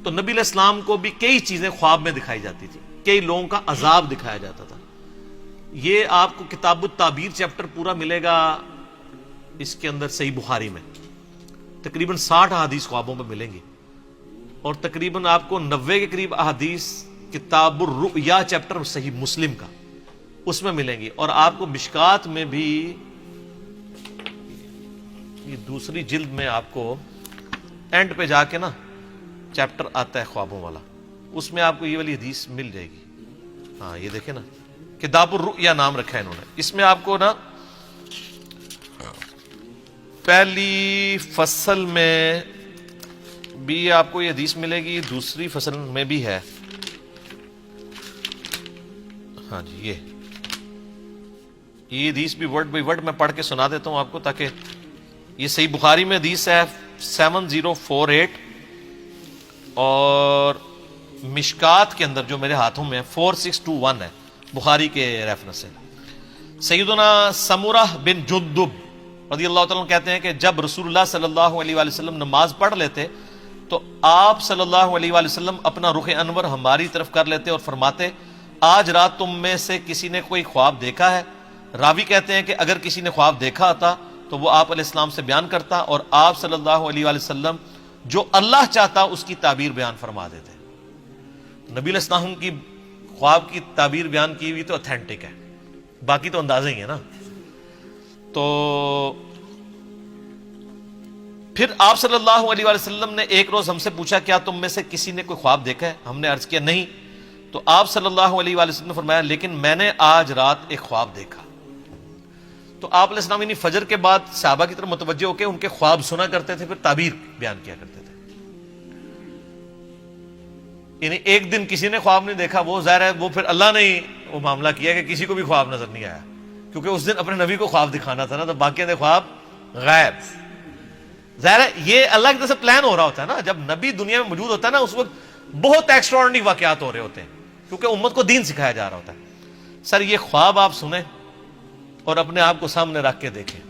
تو نبی علیہ السلام کو بھی کئی چیزیں خواب میں دکھائی جاتی تھی، کئی لوگوں کا عذاب دکھایا جاتا تھا. یہ آپ کو کتاب التعبیر چیپٹر پورا ملے گا اس کے اندر صحیح بخاری میں، تقریباً 60 احادیث خوابوں میں ملیں گی، اور تقریباً آپ کو 90 کے قریب احادیث کتاب الرؤیا چیپٹر صحیح مسلم کا اس میں ملیں گی. اور آپ کو مشکات میں بھی یہ دوسری جلد میں آپ کو اینڈ پہ جا کے نا چیپٹر آتا ہے خوابوں والا، اس میں آپ کو یہ والی حدیث مل جائے گی. ہاں یہ دیکھیں نا، کتاب الرؤیا نام رکھا ہے انہوں نے. اس میں آپ کو نا پہلی فصل میں بھی آپ کو یہ حدیث ملے گی، دوسری فصل میں بھی ہے. ہاں جی یہ حدیث بھی ورڈ بائی ورڈ میں پڑھ کے سنا دیتا ہوں آپ کو، تاکہ یہ صحیح بخاری میں حدیث ہے 7048، اور مشکات کے اندر جو میرے ہاتھوں میں 4621 ہے بخاری کے ریفرنس سے. سیدنا سمورہ بن جندب رضی اللہ تعالیٰ کہتے ہیں کہ جب رسول اللہ صلی اللہ علیہ وآلہ وسلم نماز پڑھ لیتے تو آپ صلی اللہ علیہ وآلہ وسلم اپنا رخ انور ہماری طرف کر لیتے اور فرماتے آج رات تم میں سے کسی نے کوئی خواب دیکھا ہے؟ راوی کہتے ہیں کہ اگر کسی نے خواب دیکھا ہوتا تو وہ آپ علیہ السلام سے بیان کرتا، اور آپ صلی اللہ علیہ وآلہ وسلم جو اللہ چاہتا اس کی تعبیر بیان فرما دیتے. نبی علیہ السلام کی خواب کی تعبیر بیان کی ہوئی تو اتھینٹک ہے، باقی تو اندازے ہی ہے نا. تو پھر آپ صلی اللہ علیہ وآلہ وسلم نے ایک روز ہم سے پوچھا کیا تم میں سے کسی نے کوئی خواب دیکھا ہے؟ ہم نے عرض کیا نہیں. تو آپ صلی اللہ علیہ وآلہ وسلم نے فرمایا لیکن میں نے آج رات ایک خواب دیکھا. تو آپ علیہ السلام یعنی فجر کے بعد صحابہ کی طرف متوجہ ہو کے ان کے خواب سنا کرتے تھے، پھر تعبیر بیان کیا کرتے تھے. یعنی ایک دن کسی نے خواب نہیں دیکھا، وہ ظاہر ہے وہ پھر اللہ نے ہی وہ معاملہ کیا کہ کسی کو بھی خواب نظر نہیں آیا، کیونکہ اس دن اپنے نبی کو خواب دکھانا تھا نا، تو باقی کے خواب غائب. ظاہر ہے یہ اللہ کی طرف سے پلان ہو رہا ہوتا ہے نا. جب نبی دنیا میں موجود ہوتا ہے نا اس وقت بہت ایکسٹراڈنری واقعات ہو رہے ہوتے ہیں، کیونکہ امت کو دین سکھایا جا رہا ہوتا ہے. سر یہ خواب آپ سنیں اور اپنے آپ کو سامنے رکھ کے دیکھیں.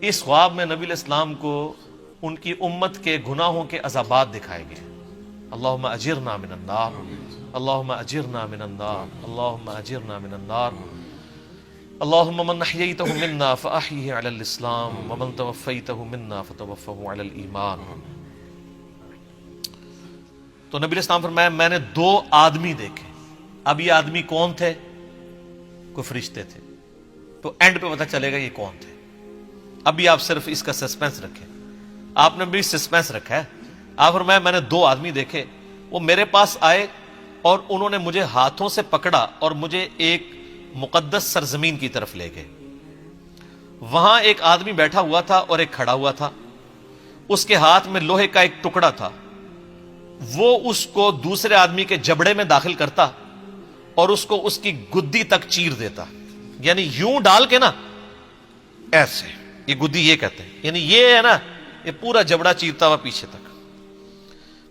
اس خواب میں نبی علیہ السلام کو ان کی امت کے گناہوں کے عذابات دکھائے گئے. اللہم اجرنا من النار، اللہم اجرنا من النار، اللہم اجرنا من النار. اللہم من احییتہ منا فاحیہ علی الاسلام ومن توفیتہ منا فتوفہ علی الایمان. تو نبی علیہ السلام فرمایا میں نے 2 آدمی دیکھے. اب یہ آدمی کون تھے؟ کوئی فرشتے تھے. تو اینڈ پہ پتہ چلے گا یہ کون تھے. ابھی آپ صرف اس کا سسپینس رکھیں، آپ نے بھی سسپینس رکھا ہے. آپ فرمایا میں نے 2 آدمی دیکھے، وہ میرے پاس آئے اور انہوں نے مجھے ہاتھوں سے پکڑا اور مجھے ایک مقدس سرزمین کی طرف لے گئے. وہاں ایک آدمی بیٹھا ہوا تھا اور ایک کھڑا ہوا تھا. اس کے ہاتھ میں لوہے کا ایک ٹکڑا تھا. وہ اس کو دوسرے آدمی کے جبڑے میں داخل کرتا اور اس کو اس کی گدی تک چیر دیتا. یعنی یوں ڈال کے نا ایسے، یہ گدی یہ کہتے ہیں، یعنی یہ ہے نا یہ پورا جبڑا چیرتا ہوا پیچھے تک.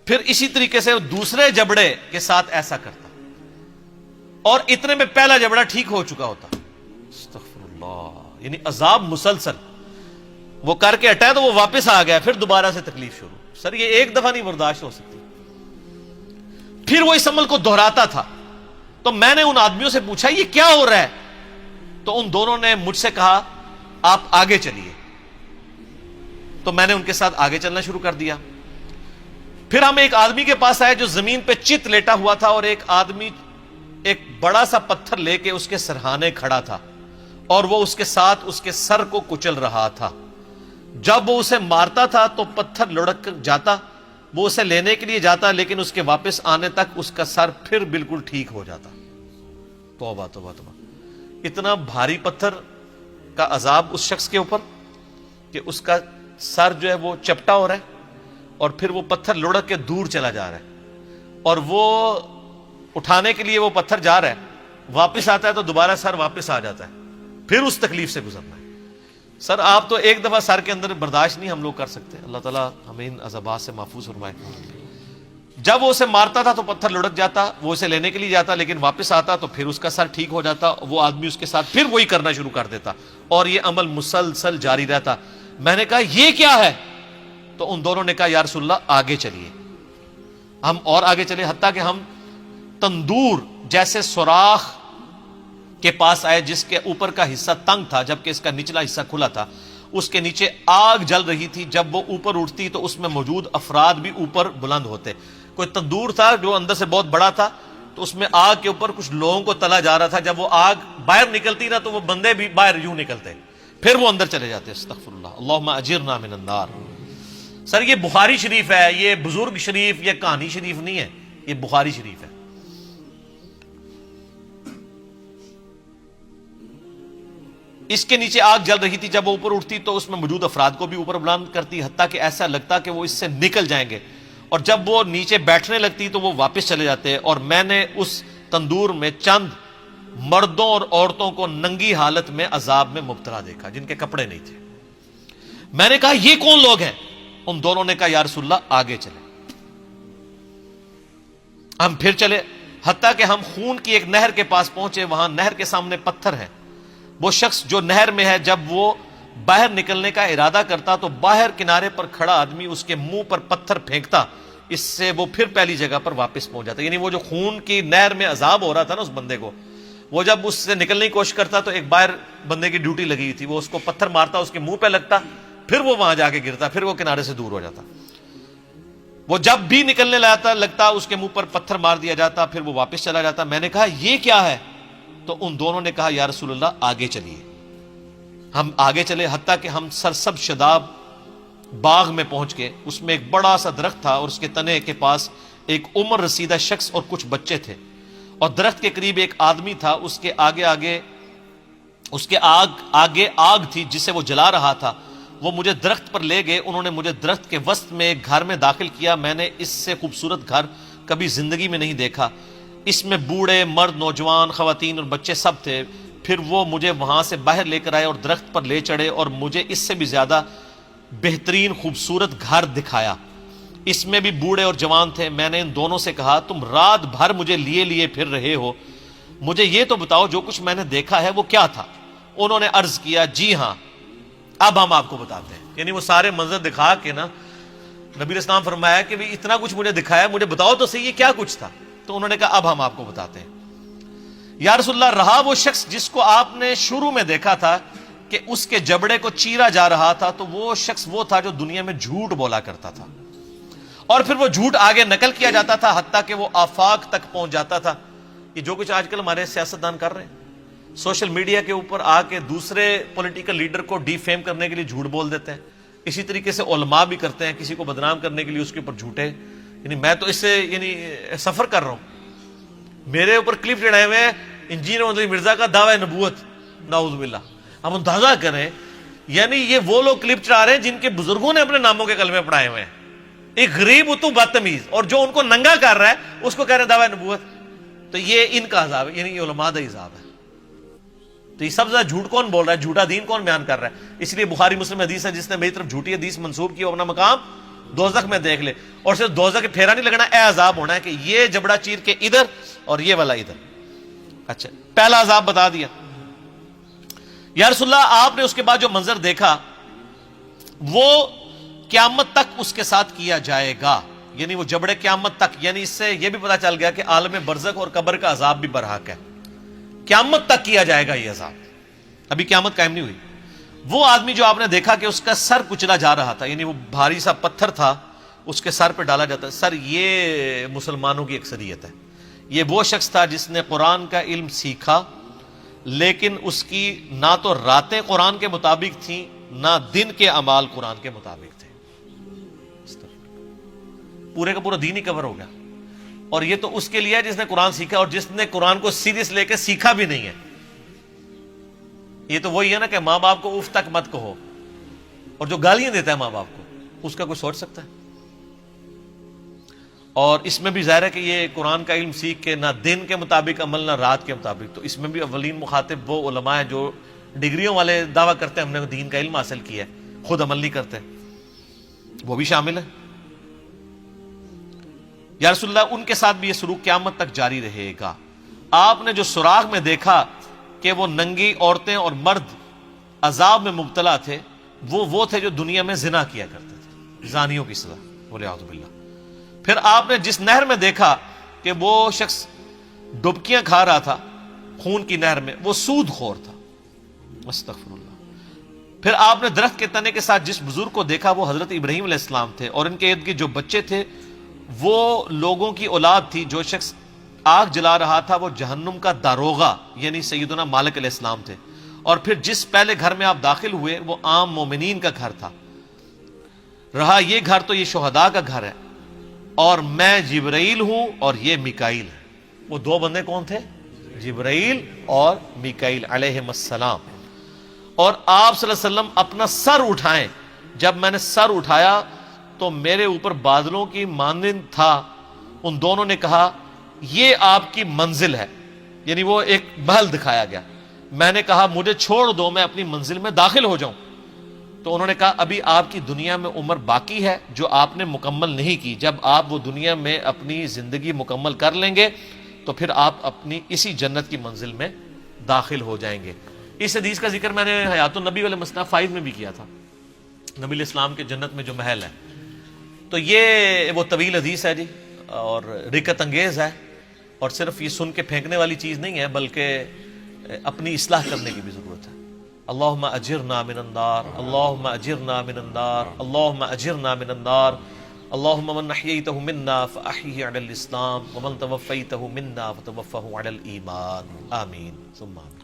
پھر اسی طریقے سے دوسرے جبڑے کے ساتھ ایسا کرتا اور اتنے میں پہلا جبڑا ٹھیک ہو چکا ہوتا. استغفر اللہ. یعنی عذاب مسلسل. وہ کر کے ہٹا تو وہ واپس آ گیا، پھر دوبارہ سے تکلیف شروع. سر یہ ایک دفعہ نہیں برداشت ہو سکتی. پھر وہ اس عمل کو دہراتا تھا. تو میں نے ان آدمیوں سے پوچھا یہ کیا ہو رہا ہے؟ تو ان دونوں نے مجھ سے کہا آپ آگے چلیے. تو میں نے ان کے ساتھ آگے چلنا شروع کر دیا. پھر ہم ایک آدمی کے پاس آئے جو زمین پہ چت لیٹا ہوا تھا، اور ایک آدمی ایک بڑا سا پتھر لے کے اس کے سرہانے کھڑا تھا اور وہ اس کے ساتھ اس کے سر کو کچل رہا تھا. جب وہ اسے مارتا تھا تو پتھر لڑک کر جاتا، وہ اسے لینے کے لیے جاتا، لیکن اس کے واپس آنے تک اس کا سر پھر بالکل ٹھیک ہو جاتا. توبہ توبہ توبہ. اتنا بھاری پتھر کا عذاب اس شخص کے اوپر کہ اس کا سر جو ہے وہ چپٹا ہو رہا ہے اور پھر وہ پتھر لڑک کے دور چلا جا رہا ہے، اور وہ اٹھانے کے لیے وہ پتھر جا رہا ہے، واپس آتا ہے تو دوبارہ سر واپس آ جاتا ہے. پھر اس تکلیف سے گزرنا ہے. سر آپ تو ایک دفعہ سر کے اندر برداشت نہیں ہم لوگ کر سکتے. اللہ تعالیٰ ہمیں ان عذابات سے محفوظ فرمائے. جب وہ اسے مارتا تھا تو پتھر لڑک جاتا، وہ اسے لینے کے لیے جاتا لیکن واپس آتا تو پھر اس کا سر ٹھیک ہو جاتا. وہ آدمی اس کے ساتھ پھر وہی کرنا شروع کر دیتا اور یہ عمل مسلسل جاری رہتا. میں نے کہا یہ کیا ہے؟ تو ان دونوں نے کہا یا رسول اللہ آگے چلیے. ہم اور آگے چلے حتیٰ کہ ہم تندور جیسے سوراخ کے پاس آئے جس کے اوپر کا حصہ تنگ تھا جبکہ اس کا نچلا حصہ کھلا تھا. اس کے نیچے آگ جل رہی تھی. جب وہ اوپر اٹھتی تو اس میں موجود افراد بھی اوپر بلند ہوتے. کوئی تندور تھا جو اندر سے بہت بڑا تھا, تو اس میں آگ کے اوپر کچھ لوگوں کو تلا جا رہا تھا. جب وہ آگ باہر نکلتی نا تو وہ بندے بھی باہر یوں نکلتے, پھر وہ اندر چلے جاتے. استغفر اللہ, اللہم اجرنا من النار. سر یہ بخاری شریف ہے, یہ بزرگ شریف یا کہانی شریف نہیں ہے, یہ بخاری شریف ہے. اس کے نیچے آگ جل رہی تھی. جب وہ اوپر اٹھتی تو اس میں موجود افراد کو بھی اوپر بلند کرتی, حتیٰ کہ ایسا لگتا کہ وہ اس سے نکل جائیں گے. اور جب وہ نیچے بیٹھنے لگتی تو وہ واپس چلے جاتے. اور میں نے اس تندور میں چند مردوں اور عورتوں کو ننگی حالت میں عذاب میں مبتلا دیکھا جن کے کپڑے نہیں تھے. میں نے کہا یہ کون لوگ ہیں؟ ان دونوں نے کہا یا رسول اللہ آگے چلے. ہم پھر چلے حتیٰ کہ ہم خون کی ایک نہر کے پاس پہنچے. وہاں نہر کے سامنے پتھر ہیں. وہ شخص جو نہر میں ہے جب وہ باہر نکلنے کا ارادہ کرتا تو باہر کنارے پر کھڑا آدمی اس کے منہ پر پتھر پھینکتا, اس سے وہ پھر پہلی جگہ پر واپس پہنچ جاتا. یعنی وہ جو خون کی نہر میں عذاب ہو رہا تھا نا اس بندے کو, وہ جب اس سے نکلنے کی کوشش کرتا تو ایک باہر بندے کی ڈیوٹی لگی تھی, وہ اس کو پتھر مارتا, اس کے منہ پہ لگتا, پھر وہ وہاں جا کے گرتا, پھر وہ کنارے سے دور ہو جاتا. وہ جب بھی نکلنے لگتا اس کے منہ پر پتھر مار دیا جاتا, پھر وہ واپس چلا جاتا. میں نے کہا یہ کیا ہے؟ تو ان دونوں نے کہا یا رسول اللہ آگے چلیے. ہم آگے چلے حتیٰ کہ ہم سرسبز شداب باغ میں پہنچ گئے. اس میں ایک بڑا سا درخت تھا اور اس کے تنے کے پاس ایک عمر رسیدہ شخص اور کچھ بچے تھے. اور درخت کے قریب ایک آدمی تھا, اس کے آگے آگ تھی جسے وہ جلا رہا تھا. وہ مجھے درخت پر لے گئے. انہوں نے مجھے درخت کے وسط میں ایک گھر میں داخل کیا. میں نے اس سے خوبصورت گھر کبھی زندگی میں نہیں دیکھا. اس میں بوڑھے, مرد, نوجوان, خواتین اور بچے سب تھے. پھر وہ مجھے وہاں سے باہر لے کر آئے اور درخت پر لے چڑھے اور مجھے اس سے بھی زیادہ بہترین خوبصورت گھر دکھایا. اس میں بھی بوڑھے اور جوان تھے. میں نے ان دونوں سے کہا تم رات بھر مجھے لیے پھر رہے ہو, مجھے یہ تو بتاؤ جو کچھ میں نے دیکھا ہے وہ کیا تھا؟ انہوں نے عرض کیا جی ہاں اب ہم آپ کو بتاتے ہیں. یعنی وہ سارے منظر دکھا کے نا نبی علیہ السلام فرمایا کہ بھی اتنا کچھ مجھے دکھایا, مجھے بتاؤ تو صحیح یہ کیا کچھ تھا. تو انہوں نے کہا اب ہم آپ کو بتاتے ہیں. یا رسول اللہ رہا وہ شخص جس کو آپ نے شروع میں دیکھا تھا کہ اس کے جبڑے کو چیرا جا رہا تھا, تو وہ شخص وہ تھا جو دنیا میں جھوٹ بولا کرتا تھا اور پھر وہ جھوٹ آگے نقل کیا جاتا تھا حتیٰ کہ وہ آفاق تک پہنچ جاتا تھا. یہ جو کچھ آج کل ہمارے سیاستدان کر رہے ہیں, سوشل میڈیا کے اوپر آ کے دوسرے پولیٹیکل لیڈر کو ڈی فیم کرنے کے لیے جھوٹ بول دیتے ہیں. اسی طریقے سے علماء بھی کرتے ہیں, کسی کو بدنام کرنے کے لیے اس کے اوپر جھوٹے. یعنی میں تو اس سے سفر کر رہا ہوں, میرے اوپر کلپ چڑھائے ہوئے ہیں انجینئر محمد مرزا کا دعوی نبوت, نعوذ باللہ. ہم اندازہ کریں, یعنی یہ وہ لوگ کلپ چڑھا رہے ہیں جن کے بزرگوں نے اپنے ناموں کے کلمے پڑھائے ہوئے ہیں. ایک غریب اتو بدتمیز, اور جو ان کو ننگا کر رہا ہے اس کو کہہ رہے ہیں دعوی نبوت. تو یہ ان کا عذاب ہے, یعنی یہ علماء کا عذاب ہے. تو یہ سب سے زیادہ جھوٹ کون بول رہا ہے, جھوٹا دین کون بیان کر رہا ہے؟ اس لیے بخاری مسلم حدیث ہے جس نے میری طرف جھوٹی حدیث منسوب کی وہ اپنا مقام دوزخ میں دیکھ لے. اور صرف دوزخ کے پھیرا نہیں لگنا, اے عذاب ہونا ہے کہ یہ جبڑا چیر کے ادھر اور یہ والا ادھر. اچھا, پہلا عذاب بتا دیا. یا رسول اللہ آپ نے اس کے بعد جو منظر دیکھا وہ قیامت تک اس کے ساتھ کیا جائے گا. یعنی وہ جبڑے قیامت تک, یعنی اس سے یہ بھی پتا چل گیا کہ عالم برزخ اور قبر کا عذاب بھی برحق ہے. قیامت تک کیا جائے گا یہ عذاب, ابھی قیامت قائم نہیں ہوئی. وہ آدمی جو آپ نے دیکھا کہ اس کا سر کچلا جا رہا تھا, یعنی وہ بھاری سا پتھر تھا اس کے سر پہ ڈالا جاتا ہے. سر یہ مسلمانوں کی اکثریت ہے. یہ وہ شخص تھا جس نے قرآن کا علم سیکھا, لیکن اس کی نہ تو راتیں قرآن کے مطابق تھیں نہ دن کے اعمال قرآن کے مطابق تھے. پورے کا پورا دین ہی کور ہو گیا. اور یہ تو اس کے لیے ہے جس نے قرآن سیکھا, اور جس نے قرآن کو سیریس لے کے سیکھا بھی نہیں ہے. یہ تو وہی ہے نا کہ ماں باپ کو اف تک مت کہو, اور جو گالیاں دیتا ہے ماں باپ کو اس کا کوئی سوچ سکتا ہے؟ اور اس میں بھی ظاہر ہے کہ یہ قرآن کا علم سیکھ کے نہ دن کے مطابق عمل نہ رات کے مطابق, تو اس میں بھی اولین مخاطب وہ علماء ہیں جو ڈگریوں والے دعویٰ کرتے ہیں ہم نے دین کا علم حاصل کیا ہے, خود عمل نہیں کرتے, وہ بھی شامل ہے. یا رسول اللہ ان کے ساتھ بھی یہ سلوک قیامت تک جاری رہے گا. آپ نے جو سراغ میں دیکھا کہ وہ ننگی عورتیں اور مرد عذاب میں مبتلا تھے, وہ تھے جو دنیا میں زنا کیا کرتے تھے, زانیوں کی سزا, بولے اعوذ باللہ. پھر آپ نے جس نہر میں دیکھا کہ وہ شخص ڈبکیاں کھا رہا تھا خون کی نہر میں، وہ سود خور تھا، استغفر اللہ۔ پھر آپ نے درخت کے تنے کے ساتھ جس بزرگ کو دیکھا وہ حضرت ابراہیم علیہ السلام تھے، اور ان کے ارد گرد جو بچے تھے وہ لوگوں کی اولاد تھی۔ جو شخص آگ جلا رہا تھا وہ جہنم کا داروغہ یعنی سیدنا مالک علیہ السلام تھے، اور پھر جس پہلے گھر میں آپ داخل ہوئے وہ عام مومنین کا گھر تھا، رہا یہ گھر تو یہ شہداء کا گھر ہے، اور میں جبرائیل ہوں اور یہ میکائیل ہے۔ وہ دو بندے کون تھے؟ جبرائیل اور میکائیل علیہم السلام۔ اور آپ صلی اللہ علیہ وسلم اپنا سر اٹھائیں، جب میں نے سر اٹھایا تو میرے اوپر بادلوں کی مانند تھا۔ ان دونوں نے کہا یہ آپ کی منزل ہے، یعنی وہ ایک محل دکھایا گیا۔ میں نے کہا مجھے چھوڑ دو، میں اپنی منزل میں داخل ہو جاؤں۔ تو انہوں نے کہا ابھی آپ کی دنیا میں عمر باقی ہے جو آپ نے مکمل نہیں کی، جب آپ وہ دنیا میں اپنی زندگی مکمل کر لیں گے تو پھر آپ اپنی اسی جنت کی منزل میں داخل ہو جائیں گے۔ اس حدیث کا ذکر میں نے حیات النبی والے مصنف 5 میں بھی کیا تھا، نبی علیہ السلام کے جنت میں جو محل ہے۔ تو یہ وہ طویل حدیث ہے جی، اور رکت انگیز ہے، اور صرف یہ سن کے پھینکنے والی چیز نہیں ہے بلکہ اپنی اصلاح کرنے کی بھی ضرورت ہے۔ اللہم اجرنا من النار، اللہم اجرنا من النار، اللہم اجرنا من النار، اللہم من احییتہ منا فاحیہ علی الاسلام ومن توفیتہ منا فتوفہ علی الایمان، آمین ثم آمین۔